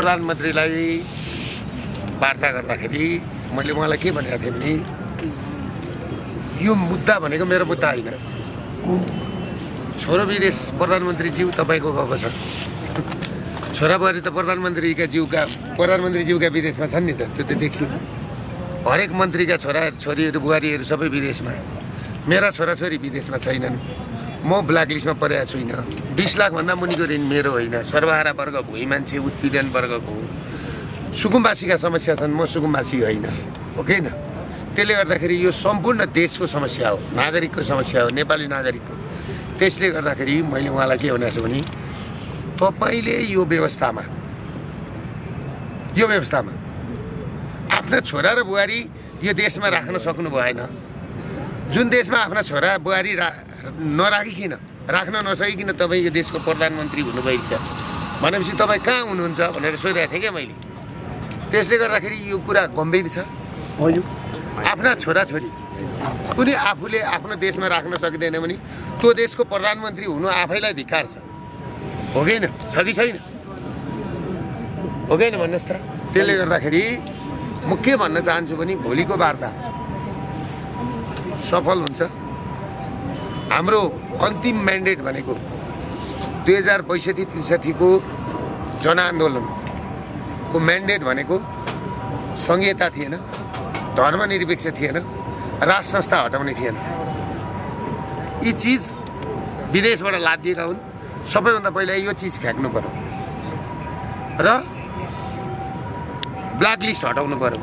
प्रधानमन्त्रीलाई वार्ता गर्दाखेरि मैले उहाँलाई के भनेको थिएँ भने यो मुद्दा भनेको मेरो मुद्दा होइन। छोरो विदेश प्रधानमन्त्रीज्यू तपाईँको गएको छ, छोराबुहारी त प्रधानमन्त्रीज्यूका विदेशमा छन् नि त, त्यो त देखियो। हरेक मन्त्रीका छोरा छोरीहरू बुहारीहरू सबै विदेशमा, मेरा छोराछोरी विदेशमा छैनन्। म ब्ल्याक लिस्टमा परेको छुइनँ। 20 लाखभन्दा मुनिको ऋण मेरो होइन, सर्वहारा वर्ग भुइँ मान्छे उत्पीडन वर्गको सुकुम्बासीका समस्या छन्, म सुकुम्बासी होइन, हो कि होइन? त्यसले गर्दाखेरि यो सम्पूर्ण देशको समस्या हो, नागरिकको समस्या हो, नेपाली नागरिकको। त्यसले गर्दाखेरि मैले उहाँलाई के भनेको छु भने तपाईँले यो व्यवस्थामा आफ्ना छोरा र बुहारी यो देशमा राख्न सक्नु भएन। जुन देशमा आफ्ना छोरा बुहारी नराखिकन राख्न नसकिकन तपाईँ यो देशको प्रधानमन्त्री हुनुभएको छ भनेपछि तपाईँ कहाँ हुनुहुन्छ भनेर सोधेको थिएँ क्या मैले। त्यसले गर्दाखेरि यो कुरा गम्भीर छ। आफ्ना छोराछोरी कुनै आफूले आफ्नो देशमा राख्न सकिँदैन भने त्यो देशको प्रधानमन्त्री हुनु आफैलाई धिक्कार छ, हो कि होइन? छ कि छैन? हो कि होइन भन्नुहोस् त? त्यसले गर्दाखेरि म के भन्न चाहन्छु भने भोलिको वार्ता सफल हुन्छ। हाम्रो अन्तिम म्यान्डेट भनेको 2062-63 को जनआन्दोलनको म्यान्डेट भनेको संहिता थिएन, धर्मनिरपेक्ष थिएन, राज संस्था हटाउने थिएन। यी चिज विदेशबाट लादिएका हुन्। सबैभन्दा पहिला यो चिज फ्याँक्नु पर्यो र ब्ल्याक लिस्ट हटाउनु पर्यो।